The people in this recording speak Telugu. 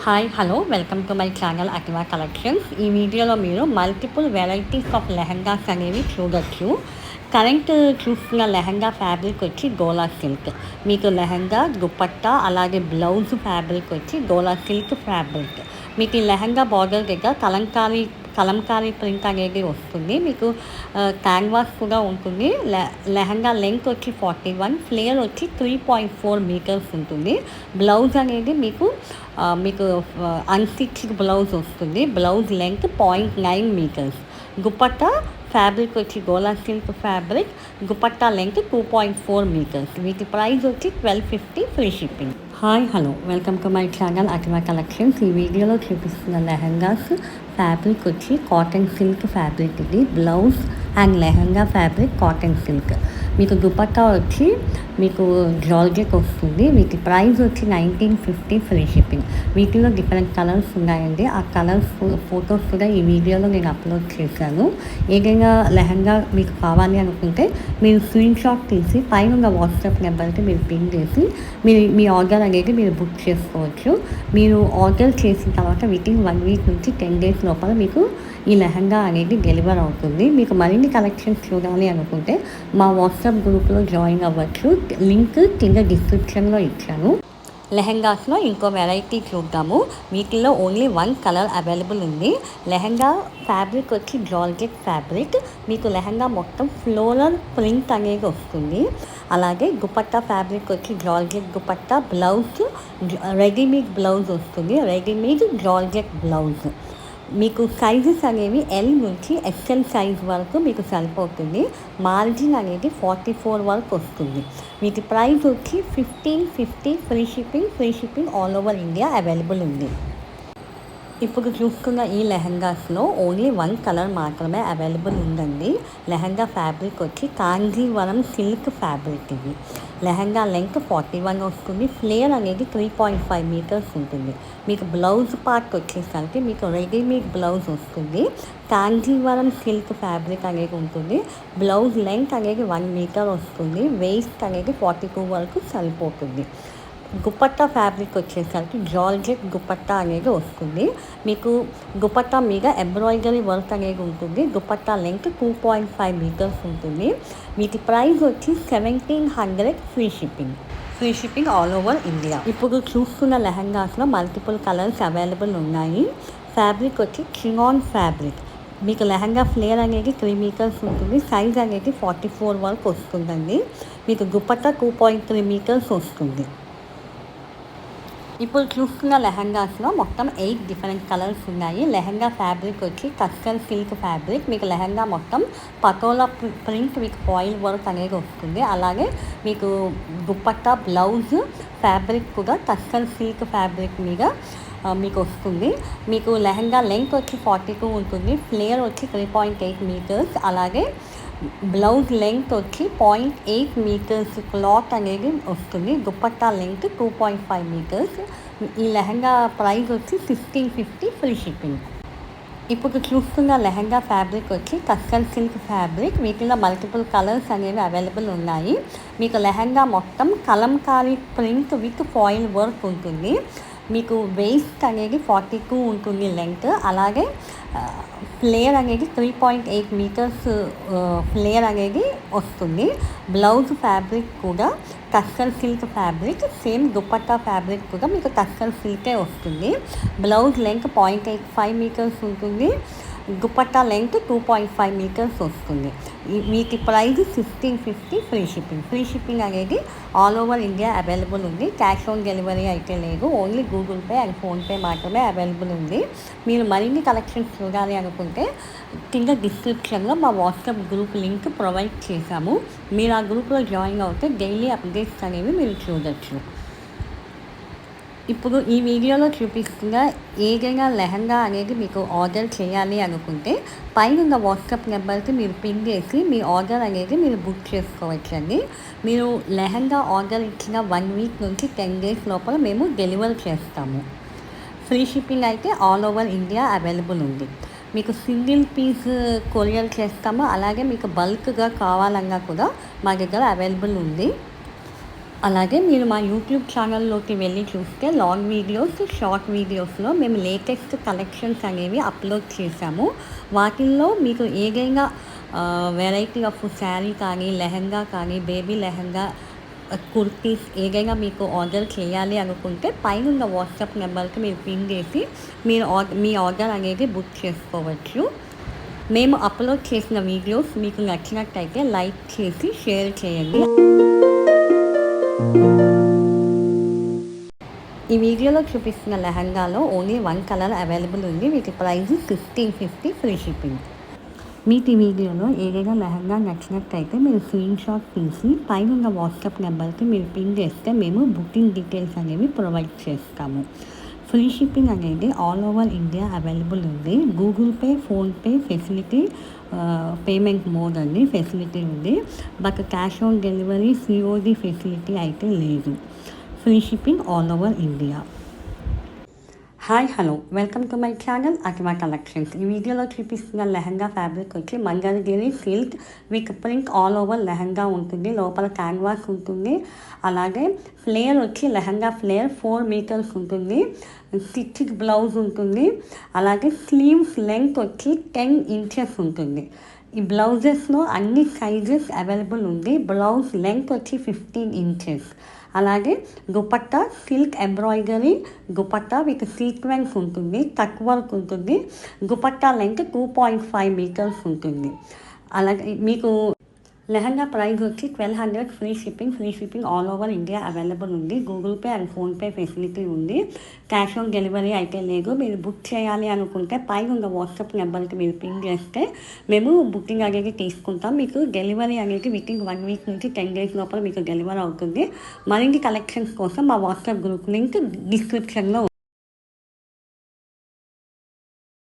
Hi hello welcome to my channel Akiva collections. ఈ వీడియోలో మీరు మల్టిపుల్ వెరైటీస్ ఆఫ్ లెహంగాస్ అనేవి చూడొచ్చు. కరెంట్ చూస్తున్న లెహంగా ఫ్యాబ్రిక్ వచ్చి గోలా సిల్క్. మీకు లెహంగా దుపట్టా అలాగే బ్లౌజ్ ఫ్యాబ్రిక్ వచ్చి గోలా సిల్క్ ఫ్యాబ్రిక్. మీకు ఈ లెహంగా బార్డర్ దగ్గర కలంకారీ ప్రింట్ అనేది వస్తుంది. మీకు క్యాన్వాస్ కూడా ఉంటుంది. లెహంగా లెంత్ వచ్చి 41, ఫ్లేర్ వచ్చి 3.4 మీటర్స్ ఉంటుంది. బ్లౌజ్ అనేది మీకు అన్స్టిచ్డ్ బ్లౌజ్ వస్తుంది. Blouse length 0.9 metres. Dupatta fabric వచ్చి gola silk fabric. Dupatta length 2.4 metres. వీటి ప్రైస్ వచ్చి 1250 free shipping. Hi hello welcome to my channel Akiva collections. ఈ వీడియోలో చూపిస్తున్న లెహంగాస్ ఫ్యాబ్రిక్ వచ్చి కాటన్ సిల్క్ ఫ్యాబ్రిక్. ఇది blouse and lehenga fabric cotton silk. మీకు దుపట్టా వచ్చి మీకు జార్జెట్ వస్తుంది. వీటి ప్రైస్ వచ్చి 1950 ఫ్రీ షిప్పింగ్. వీటిలో డిఫరెంట్ కలర్స్ ఉన్నాయండి. ఆ కలర్స్ ఫొటోస్ కూడా ఈ వీడియోలో నేను అప్లోడ్ చేశాను. ఏదైనా లెహంగా మీకు కావాలి అనుకుంటే మీరు స్క్రీన్ షాట్ తీసి పైన వాట్సాప్ నెంబర్కి మీరు పిన్ చేసి మీ ఆర్డర్ అనేది మీరు బుక్ చేసుకోవచ్చు. మీరు ఆర్డర్ చేసిన తర్వాత వితిన్ 1 వీక్ నుంచి 10 డేస్ లోపల మీకు ఈ లెహంగా అనేది డెలివర్ అవుతుంది. మీకు మరిన్ని కలెక్షన్స్ చూడాలి అనుకుంటే మా వాట్సాప్ గ్రూప్లో జాయిన్ అవ్వచ్చు. లింక్ కింద డిస్క్రిప్షన్లో ఇచ్చాను. లెహంగాస్లో ఇంకో వెరైటీ చూద్దాము. వీటిల్లో ఓన్లీ 1 కలర్ అవైలబుల్ ఉంది. లెహంగా ఫ్యాబ్రిక్ వచ్చి జార్జెట్ ఫ్యాబ్రిక్. మీకు లెహంగా మొత్తం ఫ్లోరల్ ప్రింట్ అనేది వస్తుంది. అలాగే దుపట్టా ఫ్యాబ్రిక్ వచ్చి georgette dupatta. Blouse readymade blouse వస్తుంది. Readymade georgette blouse. మీకు సైజెస్ అనేవి ఎల్ నుంచి ఎక్స్ఎల్ సైజ్ వరకు మీకు సరిపోతుంది. మార్జిన్ అనేది 44 వరకు వస్తుంది. వీటి ప్రైస్ వచ్చి 1550 free shipping all over India available ఉంది. ఇప్పుడు చూస్తున్న ఈ లెహంగాస్లో ఓన్లీ 1 కలర్ మాత్రమే అవైలబుల్ ఉందండి. లెహంగా ఫ్యాబ్రిక్ వచ్చి కాంజీవరం సిల్క్ ఫ్యాబ్రిక్. ఇది లెహంగా లెంత్ 41 వస్తుంది. ఫ్లేర్ అనేది 3.5 మీటర్స్ ఉంటుంది. మీకు బ్లౌజ్ పార్ట్ వచ్చేసరికి మీకు రెడీమేడ్ బ్లౌజ్ వస్తుంది. కాంజీవరం సిల్క్ ఫ్యాబ్రిక్ అనేది ఉంటుంది. బ్లౌజ్ లెంత్ అనేది 1 మీటర్ వస్తుంది. వేస్ట్ అనేది 42 వరకు సరిపోతుంది. దుపట్టా ఫ్యాబ్రిక్ వచ్చేసరికి జార్జెట్ దుపట్టా అనేది వస్తుంది. మీకు దుపట్టా మీద ఎంబ్రాయిడరీ వర్క్ అనేది ఉంటుంది. దుపట్టా లెంత్ 2.5 మీటర్స్ ఉంటుంది. వీటి ప్రైస్ వచ్చి 1700 free shipping all over India. ఇప్పుడు చూస్తున్న లెహంగాస్లో మల్టిపుల్ కలర్స్ అవైలబుల్ ఉన్నాయి. ఫ్యాబ్రిక్ వచ్చి చినాన్ ఫ్యాబ్రిక్. మీకు లెహంగా ఫ్లేర్ అనేది 3 మీటర్స్ ఉంటుంది. సైజ్ అనేది 44 వరకు వస్తుందండి. మీకు దుపట్టా 2.3 మీటర్స్ వస్తుంది. ఇప్పుడు చూస్తున్న లెహంగాస్లో మొత్తం 8 డిఫరెంట్ కలర్స్ ఉన్నాయి. లెహంగా ఫ్యాబ్రిక్ వచ్చి టస్సర్ సిల్క్ ఫ్యాబ్రిక్. మీకు లెహంగా మొత్తం పటోలా ప్రింట్ మీకు ఫాయిల్ వర్క్ అనేది వస్తుంది. అలాగే మీకు దుపట్టా బ్లౌజ్ ఫ్యాబ్రిక్ కూడా టస్సర్ సిల్క్ ఫ్యాబ్రిక్ మీద మీకు వస్తుంది. మీకు లెహంగా లెంత్ వచ్చి 42 ఉంటుంది. ఫ్లేర్ వచ్చి 3.8 మీటర్స్. అలాగే బ్లౌజ్ లెంత్ వచ్చి 0.8 మీటర్స్ క్లాత్ అనేది వస్తుంది. Dupatta length 2.5 metres. ఈ లెహంగా ప్రైస్ వచ్చి 1550 ఫ్రీ షిప్పింగ్. ఇప్పుడు చూస్తున్న లెహంగా ఫ్యాబ్రిక్ వచ్చి టస్సర్ సిల్క్ ఫ్యాబ్రిక్. వీటిలో మల్టిపుల్ కలర్స్ అనేవి అవైలబుల్ ఉన్నాయి. మీకు లెహంగా మొత్తం Kalamkari print with foil work ఉంటుంది. మీకు వేస్ట్ అనేది 42 ఉంటుంది లెంత్. అలాగే ఫ్లేర్ అనేది 3.8 మీటర్స్ ఫ్లేర్ అనేది వస్తుంది. బ్లౌజ్ ఫ్యాబ్రిక్ కూడా tussar silk fabric. Same dupatta fabric కూడా మీకు టస్సర్ సిల్కే వస్తుంది. బ్లౌజ్ లెంత్ 0.85 మీటర్స్ ఉంటుంది. దుపట్టా లెంత్ 2.5 మీటర్స్ వస్తుంది. వీటి ప్రైస్ 1550 ఫ్రీ షిప్పింగ్ అనేది ఆల్ ఓవర్ ఇండియా అవైలబుల్ ఉంది. క్యాష్ ఆన్ డెలివరీ అయితే లేదు. Only Google Pay and PhonePe మాత్రమే అవైలబుల్ ఉంది. మీరు మరిన్ని కలెక్షన్స్ చూడాలి అనుకుంటే కింద డిస్క్రిప్షన్లో మా వాట్సాప్ గ్రూప్ లింక్ ప్రొవైడ్ చేశాము. మీరు ఆ గ్రూప్లో జాయిన్ అవుతే డైలీ అప్డేట్స్ అనేవి మీరు చూడొచ్చు. ఇప్పుడు ఈ వీడియోలో చూపిస్తున్న ఏదైనా లెహంగా అనేది మీకు ఆర్డర్ చేయాలి అనుకుంటే పైన వాట్సాప్ నెంబర్కి మీరు పిన్ చేసి మీ ఆర్డర్ అనేది మీరు బుక్ చేసుకోవచ్చండి. మీరు లెహంగా ఆర్డర్ ఇచ్చిన 1 వీక్ నుంచి 10 డేస్ లోపల మేము డెలివర్ చేస్తాము. ఫ్రీ షిప్పింగ్ అయితే ఆల్ ఓవర్ ఇండియా అవైలబుల్ ఉంది. మీకు సింగిల్ పీస్ కొరియర్ చేస్తాము. అలాగే మీకు బల్క్గా కావాలన్నా కూడా మా దగ్గర అవైలబుల్ ఉంది. అలాగే మీరు మా యూట్యూబ్ ఛానల్లోకి వెళ్ళి చూస్తే లాంగ్ వీడియోస్, షార్ట్ వీడియోస్లో మేము లేటెస్ట్ కలెక్షన్స్ అనేవి అప్లోడ్ చేశాము. వాటిల్లో మీకు ఏదైనా వెరైటీ ఆఫ్ శారీ కానీ, లెహంగా కానీ, బేబీ లెహంగా, కుర్తీస్ ఏదైనా మీకు ఆర్డర్ చేయాలి అనుకుంటే పైన వాట్సాప్ నెంబర్కి మీరు పిన్ చేసి మీరు మీ ఆర్డర్ అనేది బుక్ చేసుకోవచ్చు. మేము అప్లోడ్ చేసిన వీడియోస్ మీకు నచ్చినట్టయితే లైక్ చేసి షేర్ చేయండి. ఈ వీడియోలో చూపిస్తున్న లెహంగాలో ఓన్లీ 1 కలర్ అవైలబుల్ ఉంది. వీటి ప్రైస్ 1550 ఫ్రీ షిప్పింగ్. మీకు ఈ వీడియోలో ఏదైనా లెహంగా నచ్చినట్టయితే మీరు స్క్రీన్ షాట్ తీసి పైన వాట్సాప్ నెంబర్కి మీరు పిన్ చేస్తే మేము బుకింగ్ డీటెయిల్స్ అనేవి ప్రొవైడ్ చేస్తాము. ఫ్రీ షిప్పింగ్ అనేది ఆల్ ఓవర్ ఇండియా అవైలబుల్ ఉంది. Google Pay, PhonePe facility, payment mode అండి ఫెసిలిటీ ఉంది. But cash on delivery, COD facility అయితే లేదు. Free shipping all over India. Hi hello, welcome to my channel Akiva collections. ఈ వీడియోలో చూపిస్తున్న లెహంగా ఫ్యాబ్రిక్ వచ్చి Mangalagiri silk with print all over lehenga ఉంటుంది. లోపల క్యాన్వాస్ ఉంటుంది. అలాగే ఫ్లేర్ వచ్చి లెహంగా ఫ్లేర్ 4 మీటర్స్ ఉంటుంది. స్టిచ్డ్ బ్లౌజ్ ఉంటుంది. అలాగే స్లీవ్స్ లెంగ్త్ వచ్చి 10 ఇంచెస్ ఉంటుంది. ఈ బ్లౌజెస్లో అన్ని సైజెస్ అవైలబుల్ ఉంది. బ్లౌజ్ లెంగ్త్ వచ్చి 15 ఇంచెస్. అలాగే dupatta silk embroidery dupatta with sequence ఉంటుంది. కట్ వర్క్ ఉంటుంది. దుపట్టా లెంగ్త్ 2.5 మీటర్స్ ఉంటుంది. అలాగే మీకు లెహంగా ప్రైస్ వచ్చి 1200 free shipping all over India available ఉంది. Google Pay and PhonePe facility ఉంది. క్యాష్ ఆన్ డెలివరీ అయితే లేదు. మీరు బుక్ చేయాలి అనుకుంటే పైన వాట్సాప్ నెంబర్కి మీరు పిన్ చేస్తే మేము బుకింగ్ అనేది తీసుకుంటాం. మీకు డెలివరీ అనేది వితిన్ 1 వీక్ నుంచి 10 డేస్ లోపల మీకు డెలివరీ అవుతుంది. మరిన్ని కలెక్షన్స్ కోసం మా వాట్సాప్ గ్రూప్ లింక్ డిస్క్రిప్షన్లో